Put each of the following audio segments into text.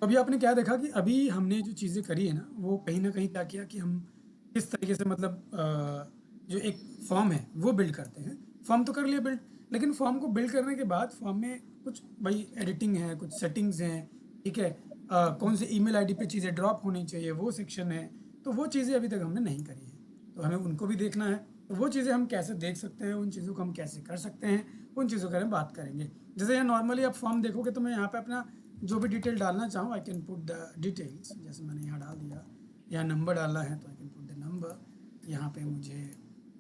तो अभी आपने क्या देखा कि अभी हमने जो चीज़ें करी है ना, वो कहीं न कहीं क्या किया कि हम किस तरीके से मतलब जो एक फॉर्म है वो बिल्ड करते हैं। फॉर्म तो कर लिया बिल्ड, लेकिन फॉर्म को बिल्ड करने के बाद फॉर्म में कुछ भाई एडिटिंग है, कुछ सेटिंग्स हैं, ठीक है? कौन से ईमेल आईडी पे चीज़ें ड्रॉप होनी चाहिए वो सेक्शन है, तो वो चीज़ें अभी तक हमने नहीं करी है। तो हमें उनको भी देखना है, तो वो चीज़ें हम कैसे देख सकते हैं, उन चीज़ों को हम कैसे कर सकते हैं, उन चीज़ों के बारे में बात करेंगे। जैसे यहाँ नॉर्मली आप फॉर्म देखोगे तो मैं यहाँ पे अपना जो भी डिटेल डालना चाहूँ I can put the details, जैसे मैंने यहाँ डाल दिया, यहाँ नंबर डालना है तो I can put the number, यहाँ पे मुझे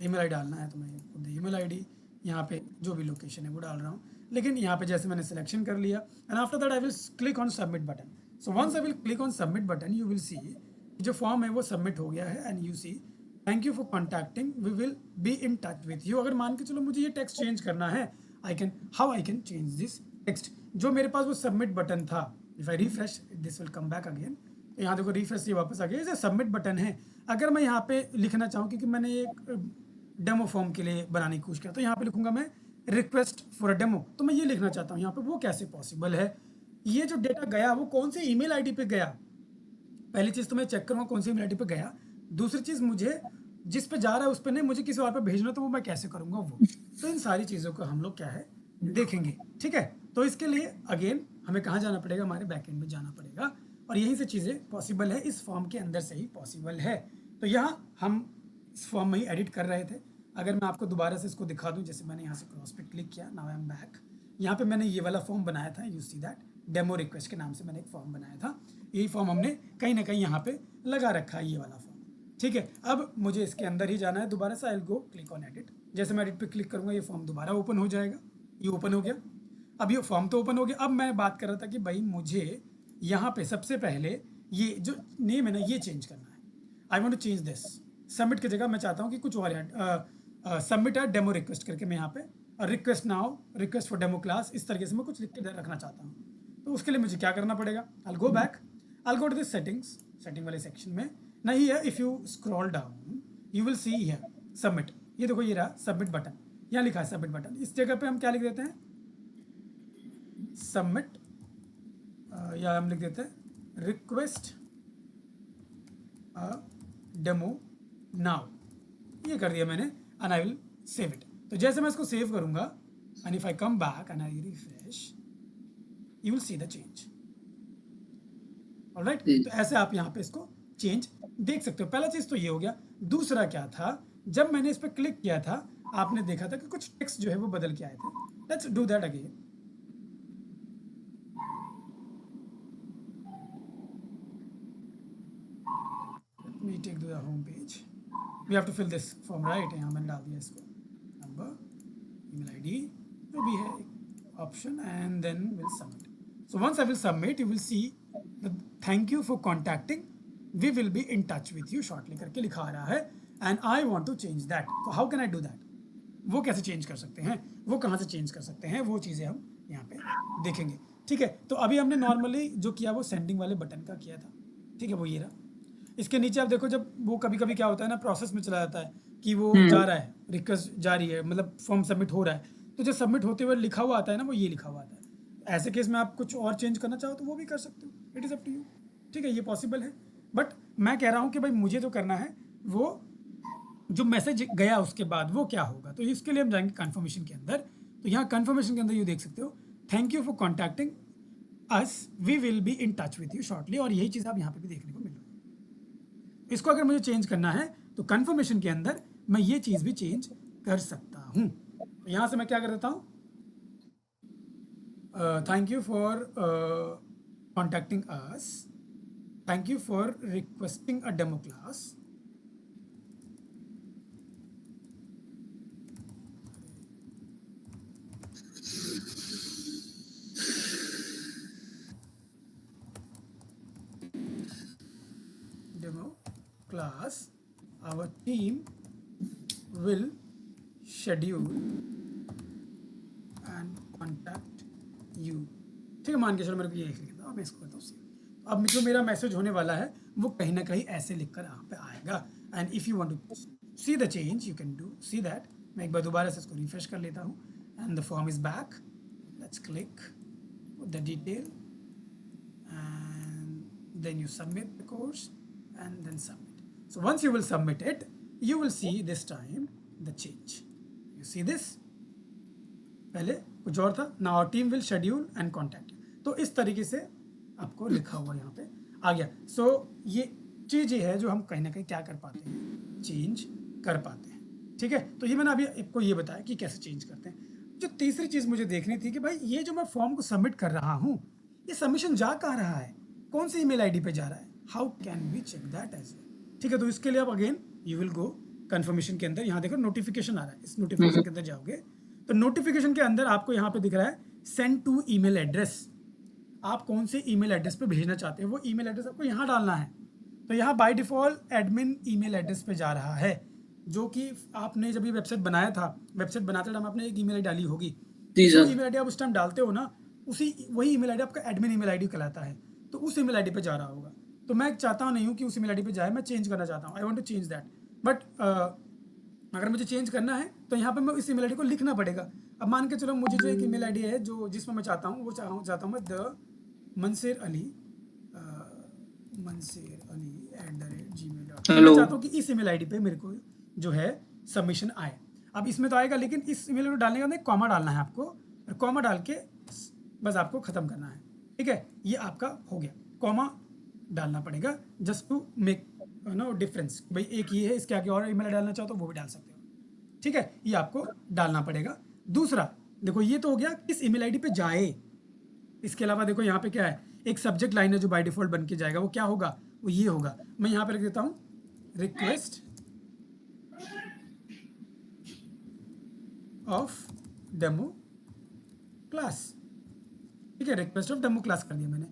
ईमेल आई डालना है तो मैं पुट द ईमेल आईडी, यहाँ पे जो भी लोकेशन है वो डाल रहा हूँ। लेकिन यहाँ पे जैसे मैंने सिलेक्शन कर लिया and after that I will click on submit button. So once I will click on submit button you will see जो फॉर्म है वो सबमिट हो गया है and you see thank you for contacting, we will be in touch with you. अगर मान के चलो मुझे ये टेक्स्ट चेंज करना है, I can how I can change this text. जो मेरे पास वो सबमिट बटन था, if I refresh this will come back again. यहाँ देखो रिफ्रेश ये वापस आ गया, ये सबमिट बटन है। अगर मैं यहाँ पे लिखना चाहूँ, क्योंकि मैंने एक डेमो फॉर्म के लिए बनाने की कोशिश किया, तो यहाँ पे लिखूंगा मैं रिक्वेस्ट फॉर अ डेमो, तो मैं ये लिखना चाहता हूँ यहाँ पे, वो कैसे पॉसिबल है? ये जो डेटा गया वो कौन से ईमेल आईडी पे गया, पहली चीज़ तो मैं चेक करूँगा कौन सी ईमेल आईडी पे गया। दूसरी चीज़, मुझे जिस पे जा रहा है उस पे नहीं, मुझे किसी और पे भेजना, तो वो मैं कैसे करूँगा वो। तो इन सारी चीज़ों को हम लोग क्या है देखेंगे, ठीक है? तो इसके लिए अगेन हमें कहाँ जाना पड़ेगा, हमारे बैकएंड में जाना पड़ेगा, और यहीं से चीज़ें पॉसिबल है, इस फॉर्म के अंदर से ही पॉसिबल है। तो यहाँ हम इस फॉर्म में ही एडिट कर रहे थे। अगर मैं आपको दोबारा से इसको दिखा दूँ, जैसे मैंने यहाँ से क्रॉस पे क्लिक किया, नाउ आई एम बैक। यहाँ पे मैंने ये वाला फॉर्म बनाया था, you see that, demo request के नाम से मैंने एक फॉर्म बनाया था। यही फॉर्म हमने कहीं ना कहीं यहाँ पे लगा रखा है, ये वाला फॉर्म, ठीक है? अब मुझे इसके अंदर ही जाना है दोबारा से, I will go click on edit. जैसे मैं एडिट पे क्लिक करूँगा ये फॉर्म दोबारा ओपन हो जाएगा, ये ओपन हो गया। अब ये फॉर्म तो ओपन हो गया। अब मैं बात कर रहा था कि भाई मुझे यहाँ पे सबसे पहले ये जो नेम है ना ये चेंज करना है। I want to change this, submit की जगह मैं चाहता हूँ कि कुछ और सबमिट है डेमो रिक्वेस्ट करके मैं यहाँ पे request now request for demo class, इस तरीके से मैं कुछ लिख के रखना चाहता हूँ। तो उसके लिए मुझे क्या करना पड़ेगा, I go back, I go to this settings, setting वाले सेक्शन में नहीं है, if you scroll down you will see here submit. ये देखो ये रहा सबमिट बटन, यहाँ लिखा है सबमिट बटन। इस जगह पे हम क्या लिख देते हैं, सबमिट, या हम लिख देते हैं रिक्वेस्ट डेमो नाउ। ये कर दिया मैंने and I will save it. तो जैसे मैं इसको सेव करूंगा and if I come back and I refresh you will C the change. Alright, तो ऐसे आप यहाँ पे इसको चेंज देख सकते हो। पहला चीज़ तो ये हो गया। दूसरा क्या था, जब मैंने इस पर क्लिक किया था आपने देखा था कि कुछ टेक्स्ट जो है वो बदल के आए थे। Let's do that again. We take to the home page. We have to fill this form, right? यहाँ मैंने डाल दिया इसको, नंबर, email ID, जो भी है option, and then we'll submit. So once I will submit, you will see the thank you for contacting. We will be in touch with you shortly करके लिखा आ रहा है and I want to change that. So how can I do that? वो कैसे change कर सकते हैं, वो कहाँ से चेंज कर सकते हैं, वो चीज़ें हम यहाँ पे देखेंगे, ठीक है? तो अभी हमने नॉर्मली जो किया वो सेंडिंग वाले बटन का किया था, ठीक है? वो ये रहा। इसके नीचे आप देखो, जब वो कभी कभी क्या होता है ना, प्रोसेस में चला जाता है कि वो जा रहा है, रिक्वेस्ट जारी है, मतलब फॉर्म सबमिट हो रहा है, तो जो सबमिट होते हुए लिखा हुआ आता है ना, वो ये लिखा हुआ आता है। ऐसे केस में आप कुछ और चेंज करना चाहो तो वो भी कर सकते हो, it is up to you, ठीक है? ये पॉसिबल है, बट मैं कह रहा हूँ कि भाई मुझे जो करना है वो जो मैसेज गया उसके बाद वो क्या होगा। तो इसके लिए हम जाएंगे कन्फर्मेशन के अंदर। तो यहाँ कन्फर्मेशन के अंदर ये देख सकते हो, thank you for contacting us, we will be in touch with you shortly, और यही चीज़ आप यहाँ पे भी देखने को मिल रही है। इसको अगर मुझे चेंज करना है तो कन्फर्मेशन के अंदर मैं ये चीज़ भी चेंज कर सकता हूँ। तो यहाँ से मैं क्या कर देता हूँ, thank you for contacting us, thank you for requesting a demo class, demo class, our team will schedule and contact you, ठीक है? मान के चलो मेरे को ये लिख लेता हूँ, मैं इसको करता हूँ। अब जो मेरा मैसेज होने वाला है वो कहीं ना कहीं ऐसे लिखकर यहाँ पे आएगा। And if you want to see the change you can do see that. मैं एक बार दोबारा से इसको रिफ्रेश कर लेता हूँ and the form is back. Let's click the detail and then you submit the course and then submit. So once you will submit it, you will see this time the change. You see this, पहले कुछ और था, now our team will schedule and contact you. तो इस तरीके से आपको लिखा हुआ यहाँ पे आ गया. सो ये चीज़ ये है जो हम कहीं ना कहीं क्या कर पाते हैं, चेंज कर पाते हैं. ठीक है, तो ये मैंने अभी आपको ये बताया कि कैसे चेंज करते हैं. जो तीसरी चीज़ मुझे देखनी थी कि भाई ये जो मैं फॉर्म को सबमिट कर रहा हूँ, ये सबमिशन जा कहाँ रहा है, कौन सी ईमेल आईडी पे जा रहा है, how can we check that as well. ठीक है, तो इसके लिए आप again you will go confirmation के अंदर, यहाँ देखो नोटिफिकेशन आ रहा है, इस नोटिफिकेशन के अंदर जाओगे तो नोटिफिकेशन के अंदर आपको यहाँ पे दिख रहा है सेंड टू ईमेल एड्रेस. आप कौन से ईमेल एड्रेस पे भेजना चाहते हैं वो ईमेल एड्रेस आपको यहाँ डालना है. तो यहाँ by default admin email address पे जा रहा है, जो कि आपने जब ये वेबसाइट बनाया था, वेबसाइट बनाते टाइम आपने एक ईमेल आईडी डाली होगी, जो ईमेल आईडी आप उस टाइम डालते हो ना, वही ईमेल आईडी आपका एडमिन ईमेल आईडी कहलाता है. तो उस ईमेल आईडी पे जा रहा होगा. तो मैं चाहता नहीं हूँ कि उस ईमेल आईडी पे जाए, मैं चेंज करना चाहता हूँ, I want to change that. But अगर मुझे चेंज करना है तो यहाँ पे मैं इस ईमेल आईडी को लिखना पड़ेगा. अब मान के चलो मुझे जो एक ईमेल आईडी है जो जिसमें मैं चाहता हूँ, वो चाहता हूँ मैं द मंसेर अली @gmail.com. मैं चाहता हूँ कि इस ईमेल आईडी पे मेरे को जो है सबमिशन आए. अब इसमें तो आएगा, लेकिन इस ईमेल को डालने के बाद कॉमा डालना है आपको, और कॉमा डाल के बस आपको ख़त्म करना है. ठीक है, ये आपका हो गया. कॉमा डालना पड़ेगा just to make no difference. भाई एक ये है, इसके आगे और ईमेल डालना चाहो तो वो भी डाल सकते हो. ठीक है, ये आपको डालना पड़ेगा. दूसरा देखो, ये तो हो गया किस ईमेल आईडी पे जाए. इसके अलावा देखो यहाँ पे क्या है, एक सब्जेक्ट लाइन है जो बाय डिफ़ॉल्ट बन के जाएगा, वो क्या होगा, वो ये होगा. मैं यहाँ पे रख देता हूँ रिक्वेस्ट ऑफ डेमो क्लास. ठीक है, रिक्वेस्ट ऑफ डेमो क्लास कर दिया मैंने.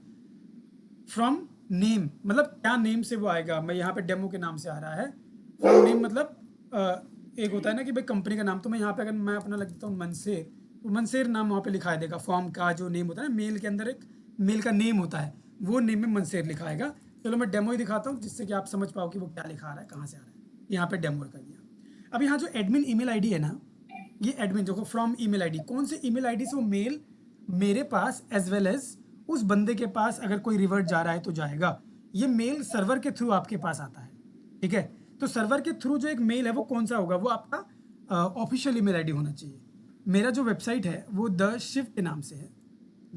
फ्रॉम नेम, मतलब क्या नेम से वो आएगा. मैं यहाँ पे डेमो के नाम से आ रहा है. फ्रॉम नेम मतलब एक होता है ना कि भाई कंपनी का नाम, तो मैं यहाँ पे अगर मैं अपना लग देता हूँ मनसेर, तो मनसेर नाम वहाँ पे लिखा देगा. फॉर्म का जो नेम होता है ना, मेल के अंदर एक मेल का नेम होता है, वो नेम में मनसेर लिखा आएगा. चलो मैं डेमो ही दिखाता हूँ जिससे कि आप समझ पाओ कि वो क्या लिखा आ रहा है, कहाँ से आ रहा है. यहाँ पे डेमो कर दिया. अब यहाँ जो एडमिन ईमेल आईडी है ना, ये एडमिन जो फ्रॉम ईमेल आईडी, कौन से ईमेल आईडी से वो मेल मेरे पास एज वेल एज उस बंदे के पास अगर कोई रिवर्ट जा रहा है तो जाएगा. ये मेल सर्वर के थ्रू आपके पास आता है. ठीक है, तो सर्वर के थ्रू जो एक मेल है वो कौन सा होगा, वो आपका ऑफिशियल ईमेल आईडी होना चाहिए. मेरा जो वेबसाइट है वो द शिव के नाम से है,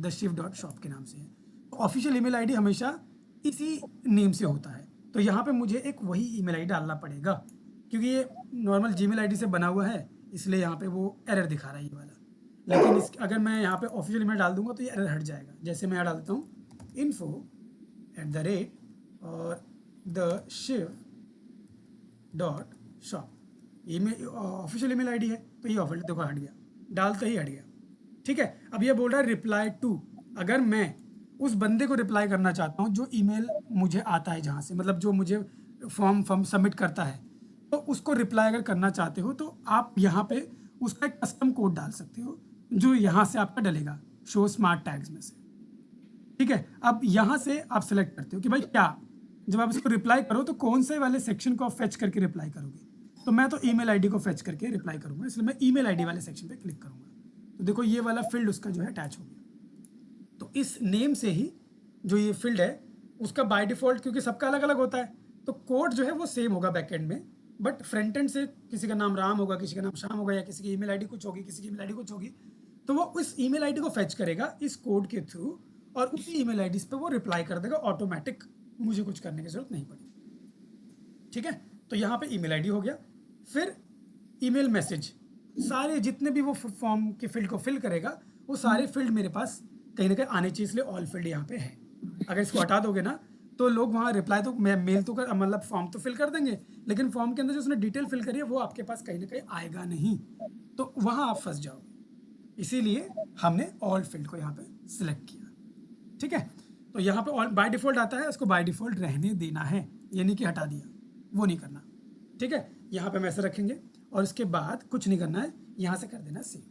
theshiv.shop के नाम से है. तो ऑफिशियल ईमेल आईडी हमेशा इसी नेम से होता है. तो यहाँ पे मुझे एक वही ईमेल आईडी डालना पड़ेगा, क्योंकि ये नॉर्मल जीमेल आईडी से बना हुआ है, इसलिए यहाँ पे वो एरर दिखा रहा है ये वाला. लेकिन अगर मैं यहाँ पे ऑफिशियल ईमेल डाल दूंगा तो ये एरर हट जाएगा. जैसे मैं यहाँ डाल देता हूँ info@ और theshiv.shop, ये मेरी ऑफिशियल ईमेल आईडी है. तो ये ऑफिशियल देखो हट गया, डालते ही हट गया. ठीक है, अब ये बोल रहा है रिप्लाई टू. अगर मैं उस बंदे को रिप्लाई करना चाहता हूँ जो ईमेल मुझे आता है जहाँ से, मतलब जो मुझे फॉर्म सबमिट करता है, तो उसको रिप्लाई अगर करना चाहते हो तो आप यहाँ पे उसका एक कस्टम कोड डाल सकते हो, जो यहाँ से आपका डलेगा शो स्मार्ट टैग्स में से. ठीक है, अब यहाँ से आप सेलेक्ट करते हो कि भाई क्या, जब आप इसको रिप्लाई करो तो कौन से वाले सेक्शन को आप फेच करके रिप्लाई करोगे. तो मैं तो ईमेल आईडी को फेच करके रिप्लाई करूँगा, इसलिए मैं ईमेल आईडी वाले सेक्शन पे क्लिक करूँगा. तो देखो ये वाला फील्ड उसका जो है अटैच हो गया. तो इस नेम से ही जो ये फील्ड है उसका बाय डिफ़ॉल्ट, क्योंकि सबका अलग अलग होता है, तो कोड जो है वो सेम होगा बैकएंड में, बट फ्रंट एंड से किसी का नाम राम होगा, किसी का नाम श्याम होगा, या किसी की ईमेल आईडी कुछ होगी, किसी की ईमेल आईडी कुछ होगी. तो वो उस ईमेल आईडी को फेच करेगा इस कोड के थ्रू, और उसी ईमेल आईडी पे वो रिप्लाई कर देगा ऑटोमेटिक, मुझे कुछ करने की जरूरत नहीं पड़ी. ठीक है, तो यहाँ पे ईमेल आईडी हो गया. फिर ईमेल मैसेज, सारे जितने भी वो फॉर्म के फील्ड को फिल करेगा वो सारे फील्ड मेरे पास कहीं ना कहीं आने चाहिए, इसलिए ऑल फील्ड यहाँ पे है. अगर इसको हटा दोगे ना तो लोग वहाँ रिप्लाई तो मेल तो कर, मतलब फॉर्म तो फिल कर देंगे, लेकिन फॉर्म के अंदर जो उसने डिटेल फिल करी है वो आपके पास कहीं ना कहीं आएगा नहीं, तो वहाँ आप फंस जाओगे. इसीलिए हमने ऑल फील्ड को यहाँ पे सिलेक्ट किया. ठीक है, तो यहाँ पे ऑल बाय डिफ़ॉल्ट आता है, उसको बाय डिफ़ॉल्ट रहने देना है, यानी कि हटा दिया, वो नहीं करना. ठीक है, यहाँ पे हम ऐसे रखेंगे और इसके बाद कुछ नहीं करना है, यहाँ से कर देना सेव.